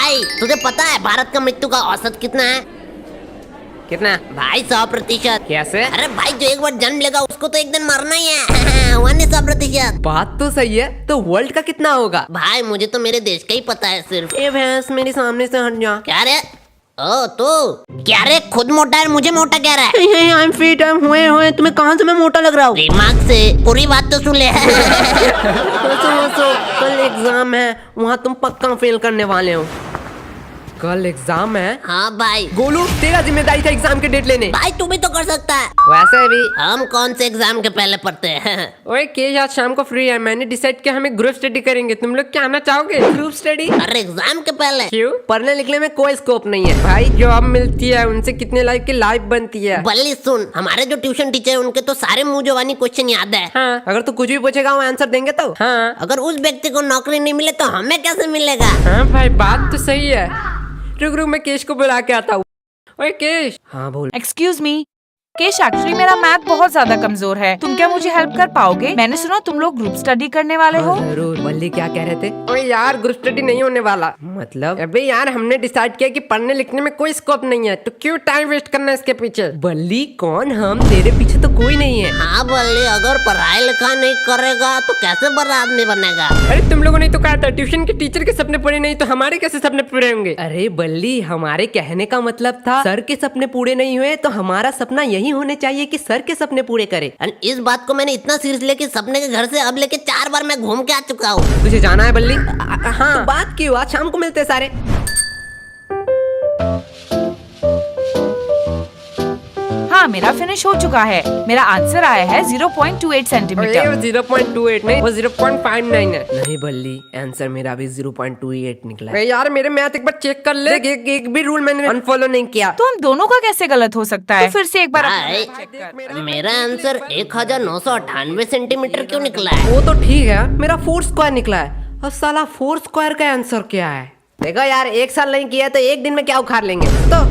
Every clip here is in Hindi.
भाई तुझे पता है भारत का मृत्यु का औसत कितना है? कितना? भाई 100%। कैसे? अरे भाई जो एक बार जन्म लेगा उसको तो एक दिन मरना ही है। 100%। बात तो सही है, तो वर्ल्ड का कितना होगा? भाई मुझे तो मेरे देश का ही पता है सिर्फ। ए भैंस मेरे सामने से हट जा। क्या रे? ओ तू क्या रे, खुद मोटा है मुझे मोटा कह रहा है? I am fit, I am हुए तुम्हें कहाँ से मैं मोटा लग रहा हूँ? दिमाग से पूरी बात तो सुन ले। हंसो, कल एग्जाम है, वहाँ तुम पक्का फेल करने वाले हो। कल एग्जाम है? हाँ भाई। गोलू तेरा जिम्मेदारी था एग्जाम के डेट लेने। भाई तू भी तो कर सकता है। वैसे भी हम कौन से एग्जाम के पहले पढ़ते हैं? ओए केश आज शाम को फ्री है, मैंने डिसाइड किया हमें ग्रुप स्टडी करेंगे। तुम लोग क्या आना चाहोगे? Group study? अरे एग्जाम के पहले? क्यों? पढ़ने लिखने में कोई स्कोप नहीं है भाई, जॉब मिलती है उनसे कितने लाइफ की लाइफ बनती है। बल्ली सुन, हमारे जो ट्यूशन टीचर है उनके तो सारे मुंह जवानी क्वेश्चन याद है। हाँ, अगर तू कुछ भी पूछेगा वो आंसर देंगे तो। हाँ अगर उस व्यक्ति को नौकरी नहीं मिले तो हमें कैसे मिलेगा? हाँ भाई बात तो सही है। रुक मैं केश को बुला के आता हूँ। ओए केश। हाँ बोल। एक्सक्यूज मी केश, एक्चुअली मेरा मैथ बहुत ज्यादा कमजोर है, तुम क्या मुझे हेल्प कर पाओगे? मैंने सुना तुम लोग ग्रुप स्टडी करने वाले हो। जरूर। बल्ली क्या कह रहे थे? ओए यार ग्रुप स्टडी नहीं होने वाला। मतलब? अबे यार हमने डिसाइड किया कि पढ़ने लिखने में कोई स्कोप नहीं है, तो क्यों टाइम वेस्ट करना इसके पीछे? बल्ली कौन हम? तेरे पीछे तो कोई नहीं है। हाँ बल्ली, अगर पढ़ाई लिखाई नहीं करेगा तो कैसे बड़ा आदमी बनेगा? अरे तुम लोगों ने तो कहा था ट्यूशन के टीचर के सपने पूरे नहीं तो हमारे कैसे सपने पूरे होंगे? अरे बल्ली हमारे कहने का मतलब था सर के सपने पूरे नहीं हुए तो हमारा सपना यही होने चाहिए कि सर के सपने पूरे करे। इस बात को मैंने इतना सीरियस लिया कि सपने के घर से अब लेके 4 बार मैं घूम के आ चुका हूँ। तुझे जाना है बल्ली? हाँ तो बात की हुआ, शाम को मिलते हैं सारे। हाँ मेरा फिनिश हो चुका है, मेरा आंसर आया है 0.28 सेंटीमीटर। 0.28 नहीं, वो 0.59 है। नहीं बल्ली आंसर मेरा भी 0.28 निकला है। यार मेरे मैथ एक बार चेक कर ले। एक भी रूल मैंने अनफॉलो नहीं किया। तो हम दोनों का कैसे गलत हो सकता है? तो फिर से एक बार भाई, मेरा आंसर 1998 सेंटीमीटर क्यों निकला है? वो तो ठीक है, मेरा 4 स्क्वायर निकला है। अब साला 4 स्क्वायर का आंसर क्या है? देखो यार एक साल नहीं किया तो एक दिन में क्या उखाड़ लेंगे। तो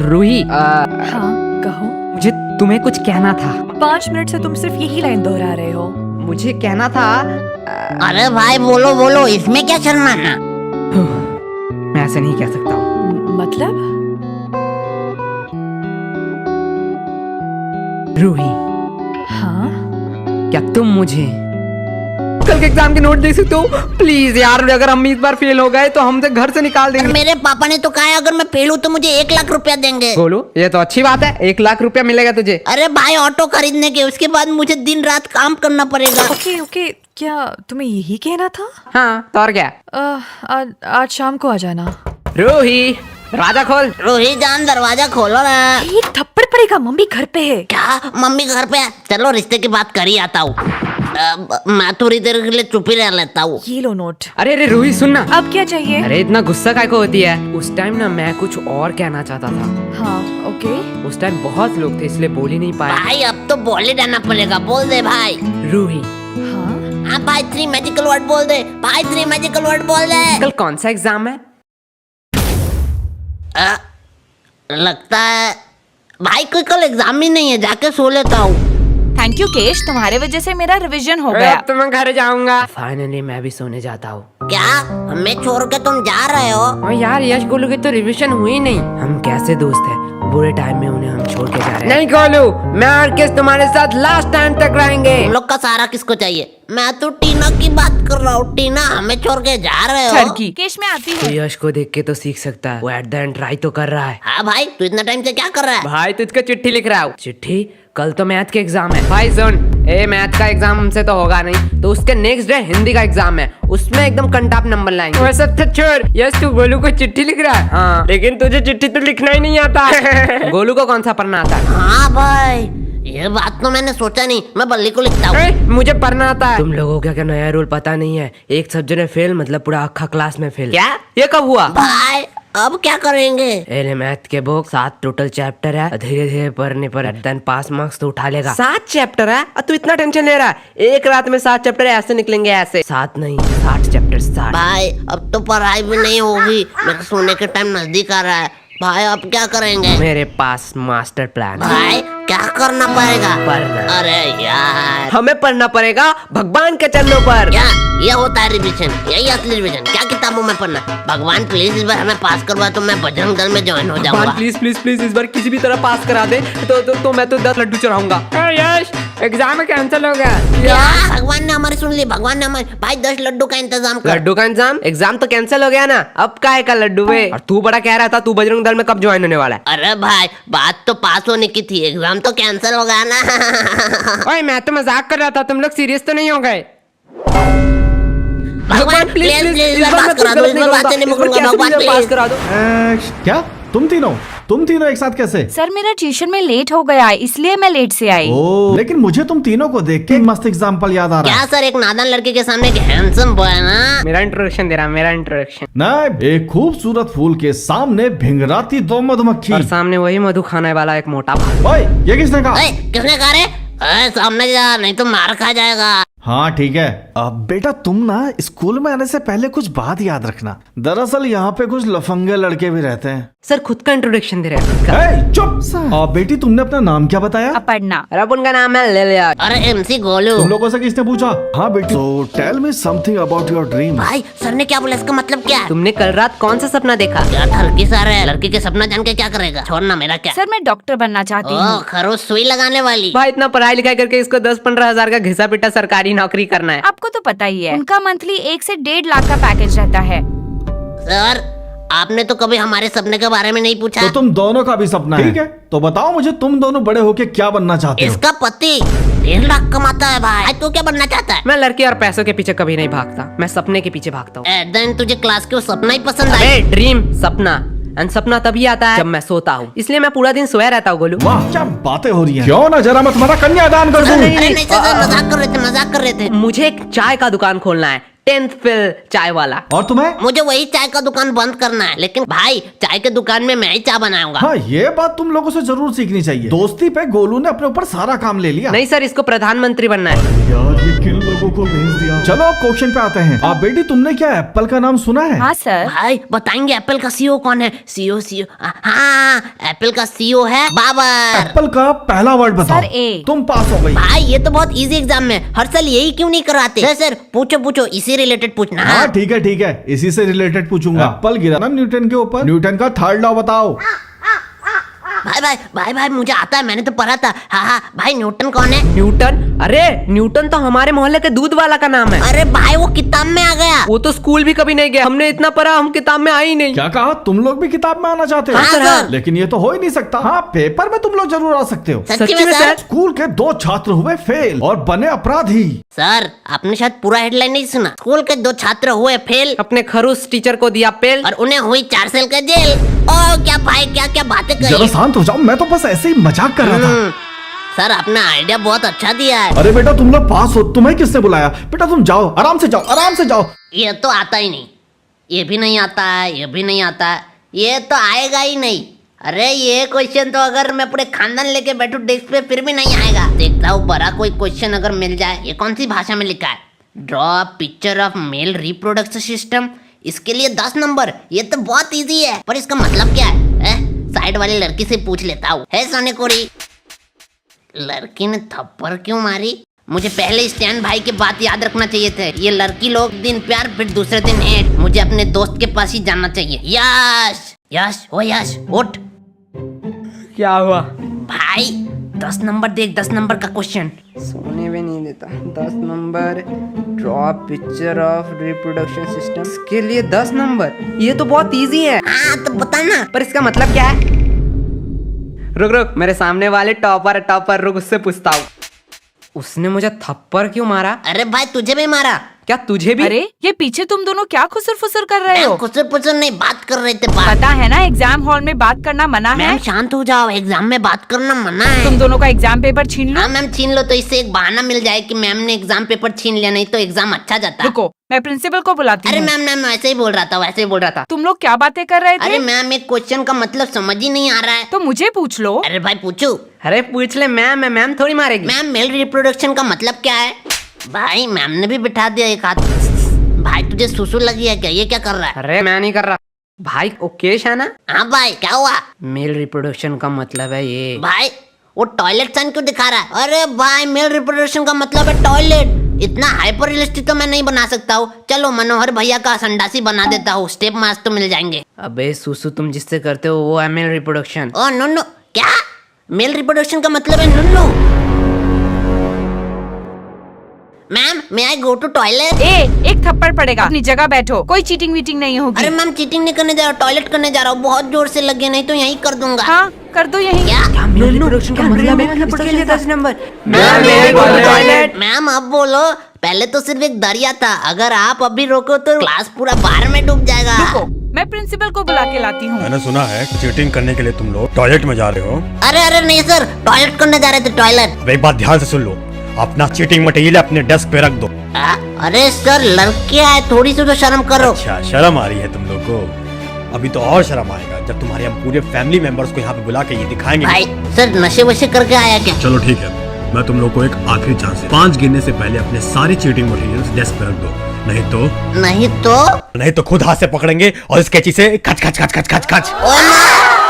रूही हाँ कहो। मुझे तुम्हें कुछ कहना था। 5 मिनट से तुम सिर्फ यही लाइन दोहरा रहे हो। मुझे कहना था। अरे भाई बोलो बोलो, इसमें क्या शर्माना? मैं ऐसे नहीं कह सकता हूँ। मतलब? रूही हाँ क्या तुम मुझे कल के एग्जाम के नोट दे सकते हो प्लीज? यार अगर हम इस बार फेल हो गए तो हमसे घर से निकाल देंगे। मेरे पापा ने तो कहा है अगर मैं फेल हूँ तो मुझे 1 लाख रुपया देंगे। बोलो ये तो अच्छी बात है, 1 लाख रुपया मिलेगा तुझे। अरे भाई ऑटो खरीदने के, उसके बाद मुझे दिन रात काम करना पड़ेगा। ओके ओके, क्या तुम्हें यही कहना था? हाँ तो और क्या? आज शाम को आ जाना। रूही दरवाजा खोल। रोही जान दरवाजा खोलो ना। एक थप्पड़ पड़ेगा, मम्मी घर पे है। क्या मम्मी घर पे है? चलो रिश्ते की बात कर ही आता हूँ। मैं थोड़ी देर के लिए चुप ही रह लेता हूँ। ये लो नोट। अरे रूही सुनना। अब क्या चाहिए? अरे इतना गुस्सा काय को होती है? उस टाइम ना मैं कुछ और कहना चाहता था। हाँ ओके। उस टाइम बहुत लोग थे इसलिए बोल ही नहीं पाया। भाई अब तो बोल ही देना पड़ेगा, बोल दे भाई। रूही हाँ भाई 3 मैजिकल वर्ड बोल दे भाई, 3 मैजिकल वर्ड बोल दे। कल कौन सा एग्जाम है? लगता है भाई कोई कल एग्जाम ही नहीं है, जाके सो लेता हूँ। थैंक यू केश, तुम्हारे वजह से मेरा रिवीजन हो गया। अब तो मैं घर जाऊंगा। फाइनली मैं भी सोने जाता हूँ। क्या हमें छोड़ के तुम जा रहे हो? और यार यश गोलू की तो रिवीजन हुई नहीं। हम कैसे दोस्त हैं, बुरे टाइम में उन्हें हम छोड़ के जा रहे हैं। नहीं गोलू, मैं और किस तुम्हारे साथ लास्ट टाइम तक रहेंगे। तुम लोग का सहारा किसको चाहिए? मैं तो टीना की बात कर रहा हूँ। टीना हमें छोड़ के जा रहे हो? ठरकी केश मैं आती तो हूँ। यश को देख के तो सीख सकता है, वो एट द एंड ट्राई तो कर रहा है। हाँ भाई तू इतना टाइम से क्या कर रहा है? भाई तुझको चिट्ठी लिख रहा हूँ। चिट्ठी? कल तो मैथ के एग्जाम है। भाई सुन, मैथ का एग्जाम हमसे तो होगा नहीं, तो उसके नेक्स्ट डे हिंदी का एग्जाम है, उसमें एकदम कंटाप नंबर लाएंगे। वो सब तो छोड़, यस तू गोलू को चिट्ठी लिख रहा है। हाँ लेकिन तुझे चिट्ठी तो लिखना ही नहीं आता। गोलू को कौन सा पढ़ना आता है? हाँ भाई ये बात तो मैंने सोचा नहीं, मैं बल्ली को लिखता हूँ। मुझे पढ़ना आता है। तुम लोगों को क्या नया रूल पता नहीं है? एक सब्जेक्ट में फेल मतलब पूरा अक्खा क्लास में फेल। क्या? ये कब हुआ? भाई अब क्या करेंगे? मैथ के बुक 7 टोटल चैप्टर है, धीरे धीरे पढ़ने पर देन पास मार्क्स तो उठा लेगा। 7 चैप्टर है और तू इतना टेंशन ले रहा है? एक रात में 7 चैप्टर ऐसे निकलेंगे ऐसे। 7 नहीं 60 चैप्टर 60। भाई अब तो पढ़ाई भी नहीं होगी, मेरे सोने के टाइम नजदीक आ रहा है। भाई अब क्या करेंगे? मेरे पास मास्टर प्लान। भाई क्या करना पड़ेगा? पढ़ना। अरे यार, हमें पढ़ना पड़ेगा भगवान के चरणों पर। क्या ये होता है रिविजन? यही असली रिविजन? क्या किताबों में पढ़ना? भगवान प्लीज इस बार हमें पास करवा, तो मैं बजरंग दल में ज्वाइन हो जाऊंगा। प्लीज प्लीज प्लीज इस बार किसी भी तरह पास करा दे तो मैं तो 10 लड्डू चढ़ाऊंगा। यश, एग्जाम कैंसिल हो गया। क्या? भगवान ने हमारी सुन ली, भगवान ने हमारी। भाई 10 लड्डू का इंतजाम कर। लड्डू का एग्जाम तो कैंसिल हो गया ना, अब काहे का लड्डू वे? और तू बड़ा कह रहा था तू बजरंग दल में कब ज्वाइन होने वाला है? अरे भाई, बात तो पास होने की थी, एग्जाम तो कैंसिल हो गया ना। ओए मैं तो मजाक कर रहा था, तुम लोग सीरियस तो नहीं हो गए? भगवान प्लीज प्लीज इस बार पास करा दो, इस बार बातें नहीं मुकरूंगा, भगवान पास प्लीज। करा दो। क्या तुम तीनों एक साथ कैसे? सर मेरा ट्यूशन में लेट हो गया है, इसलिए मैं लेट से आई। ओ, लेकिन मुझे तुम तीनों को देख के एक मस्त एग्जाम्पल याद आ रहा क्या है। सर, एक नादान लड़के के सामने एक हैंडसम बॉय है ना? मेरा इंट्रोडक्शन दे रहा, मेरा इंट्रोडक्शन। नहीं, एक खूबसूरत फूल के सामने भिंगराती दो मधुमक्खी। और सामने वही मधु खाने वाला एक मोटा भाई। ओए, ये किसने कहा? ओए, किसने कहा रे? ओए, सामने जा, नहीं तो मार खा जाएगा। हाँ ठीक है। अब बेटा तुम ना स्कूल में आने से पहले कुछ बात याद रखना। दरअसल यहाँ पे कुछ लफंगे लड़के भी रहते हैं। सर खुद का इंट्रोडक्शन दे रहे हैं, खुद का। ए, चुप। बेटी तुमने अपना नाम क्या बताया? अपर्णा। और अब उनका नाम है ले लिया। अरे MC गोलू। तुम लोगों से किसने पूछा? हाँ बेटी, so tell me something about your dream। भाई सर ने क्या बोला, इसका मतलब क्या है? तुमने कल रात कौन सा सपना देखा? क्या ठरकी सर है, लड़की के सपना जान के क्या करेगा? छोड़ना, मेरा क्या? सर मैं डॉक्टर बनना चाहती ओ, हूँ। खरोच सुई लगाने वाली। भाई इतना पढ़ाई लिखाई करके इसको 10-15 हजार का घिसा पिटा सरकारी नौकरी करना है। आपको तो पता ही है, उनका मंथली 1 से 1.5 लाख का पैकेज रहता है। सर, आपने तो कभी हमारे सपने के बारे में नहीं पूछा। तो तुम दोनों का भी सपना है? ठीक है, तो बताओ मुझे, तुम दोनों बड़े होके क्या बनना चाहते हो? इसका पति 1.5 लाख कमाता है भाई, तू क्या बनना चाहता है? मैं लड़के और पैसों के पीछे कभी नहीं भागता, मैं सपने के पीछे भागता हूँ। देन तुझे क्लास के वो सपना ही पसंद आया? अरे ड्रीम, सपना। एंड सपना तभी आता है जब मैं सोता हूँ, इसलिए मैं पूरा दिन सोया रहता हूँ। गोलू, वाह, क्या बातें हो रही हैं। क्यों ना जरा मैं तुम्हारा कन्यादान कर दूं? अरे नहीं सर, मजाक कर रहे थे, मजाक कर रहे थे। मुझे एक चाय का दुकान खोलना है, 10th फेल चाय वाला। और तुम्हें? मुझे वही चाय का दुकान बंद करना है, लेकिन भाई चाय के दुकान में मैं ही चाय बनाऊंगा। हाँ, ये बात तुम लोगों से जरूर सीखनी चाहिए। दोस्ती पे गोलू ने अपने ऊपर सारा काम ले लिया। नहीं सर, इसको प्रधानमंत्री बनना है। यार, ये किन लोगों को भेज दिया? चलो क्वेश्चन पे आते हैं। आप बेटी, तुमने क्या एप्पल का नाम सुना है? हाँ सर। भाई बताएंगे एप्पल का CEO कौन है? CEO हाँ, एप्पल का CEO है बाबर। एप्पल का पहला वर्ड बताओ। Sir, A। तुम पास हो गई। भाई ये तो बहुत इजी एग्जाम में, हर साल यही क्यों नहीं कराते? सर पूछो, इसी रिलेटेड पूछना। हाँ ठीक है, इसी से रिलेटेड पूछूंगा। एप्पल गिरा ना न्यूटन के ऊपर, न्यूटन का थर्ड लॉ बताओ। भाई मुझे आता है, मैंने तो पढ़ा था। हाँ भाई, न्यूटन कौन है? न्यूटन? अरे न्यूटन तो हमारे मोहल्ले के दूध वाला का नाम है। अरे भाई वो किताब में आ गया। वो तो स्कूल भी कभी नहीं गया, हमने इतना पढ़ा, हम किताब में आई नहीं। क्या कहा? तुम लोग भी किताब में आना चाहते हो? हाँ, सर। लेकिन ये तो हो ही नहीं सकता। हाँ, पेपर में तुम लोग जरूर आ सकते हो। सच्ची में सर? स्कूल के 2 छात्र हुए फेल और बने अपराधी। सर आपने शायद पूरा हेडलाइन नहीं सुना। स्कूल के 2 छात्र हुए फेल अपने खरूस टीचर को दिया पेल और उन्हें हुई 4 साल का जेल। ओ क्या भाई, क्या बातें जरा करी। शांत हो जाओ, मैं तो बस ऐसे ही मजाक कर रहा था। सर आपने आइडिया बहुत अच्छा दिया है। अरे बेटा, तुम लोग पास हो, तुम्हें किसने बुलाया? बेटा तुम जाओ, आराम से जाओ। ये तो आता ही नहीं, ये भी नहीं आता है, ये भी नहीं आता है, ये तो आएगा ही नहीं। अरे ये क्वेश्चन तो अगर मैं पूरे खानदान लेके बैठूं डेस्क पे फिर भी नहीं आएगा। देखता हूँ बड़ा कोई क्वेश्चन अगर मिल जाए। ये कौन सी भाषा में लिखा है? Draw picture of male reproduction system, इसके लिए 10 नंबर। ये तो बहुत इजी है, पर इसका मतलब क्या है? साइड वाली लड़की से पूछ लेता हूँ। है सोने कोरी, लड़की ने थप्पड़ क्यों मारी? मुझे पहले स्टैन भाई की बात याद रखना चाहिए थे। ये लड़की लोग दिन प्यार फिर दूसरे दिन हेट। मुझे अपने दोस्त के पास ही जाना चाहिए। यश उठ। क्या हुआ? भाई 10 नंबर देख, 10 नंबर का क्वेश्चन। सोने भी नहीं देता। 10 number, draw picture of reproduction system, इसके लिए 10 नंबर। ये तो बहुत इजी है। हाँ तो बता ना। पर इसका मतलब क्या है? रुक, मेरे सामने वाले टॉपर रुक, उससे पूछता हूँ। उसने मुझे थप्पड़ क्यों मारा? अरे भाई तुझे भी मारा। क्या तुझे भी? अरे ये पीछे तुम दोनों क्या खुसर फुसर कर रहे हो? कुछ नहीं, बात कर रहे थे। बात पता है ना एग्जाम हॉल में बात करना मना है। मैम शांत हो जाओ, एग्जाम में बात करना मना है। तुम दोनों का एग्जाम पेपर छीन लो। हाँ मैम छीन लो, तो इससे एक बहाना मिल जाए कि मैम ने एग्जाम पेपर छीन लिया, नहीं तो एग्जाम अच्छा जाता। रुको, मैं प्रिंसिपल को बुलाती अरे हूँ। मैम वैसे ही बोल रहा था। तुम लोग क्या बातें कर रहे थे? अरे मैम एक क्वेश्चन का मतलब समझ ही नहीं आ रहा है। तो मुझे पूछ लो। अरे भाई पूछू। अरे पूछ ले, मैम थोड़ी मारेगी। मैम मेल रिप्रोडक्शन का मतलब क्या है? भाई मैम ने भी बिठा दिया एक हाथ। भाई तुझे सुसु लगी है क्या? ये क्या कर रहा है? अरे मैं नहीं कर रहा भाई, ओकेश है ना? हाँ भाई क्या हुआ? मेल रिप्रोडक्शन का मतलब है ये। भाई वो टॉयलेट साइन क्यों दिखा रहा है? अरे भाई, मेल रिप्रोडक्शन का मतलब है टॉयलेट। इतना हाइपर रियलिस्टिक तो मैं नहीं बना सकता हूँ। चलो मनोहर भैया का संडासी बना देता हूँ, स्टेप मार्क्स तो मिल जाएंगे। अबे सुसु, तुम जिससे करते हो वो है मेल रिप्रोडक्शन। ओ नुन्नू, क्या? मेल रिप्रोडक्शन का मतलब है नुन्नू। Ma'am, may I go to toilet? एक थप्पड़ पड़ेगा, अपनी जगह बैठो, कोई चीटिंग वीटिंग नहीं होगी। अरे मैम, चीटिंग नहीं करने जा रहा हूँ, टॉयलेट करने जा रहा हूँ। बहुत जोर से लगे, नहीं तो यहीं कर दूंगा। हाँ, कर दो यही। क्या? मेल रिप्रोडक्शन का मतलब है इसके लिए 10 नंबर। मैम अब बोलो। पहले तो सिर्फ एक दरिया था, अगर आप अभी रोको तो क्लास पूरा बाढ़ में डूब जाएगा। रुको, मैं प्रिंसिपल को बुला के लाती हूँ। मैंने सुना है चीटिंग करने के लिए तुम लोग टॉयलेट में जा रहे हो। अरे नहीं सर, टॉयलेट करने जा रहे थे, टॉयलेट। अब एक बात ध्यान से सुन लो, अपना चीटिंग मटेरियल अपने डेस्क पे रख दो। अरे सर, लड़के आए, थोड़ी सी तो शर्म करो। अच्छा, शर्म आ रही है तुम लोग को? अभी तो और शर्म आएगा जब तुम्हारे हम पूरे फैमिली मेंबर्स को यहाँ पे बुला के ये दिखाएंगे। भाई सर, नशे वशे करके आया क्या? चलो ठीक है, मैं तुम लोग को एक आखिरी चांस है। 5 गिनने से पहले अपने सारे चीटिंग मटेरियल्स डेस्क पे रख दो, नहीं तो नहीं तो खुद हाथ से पकड़ेंगे और इस कैंची से खच खच खच खच खच खच। ओ ना!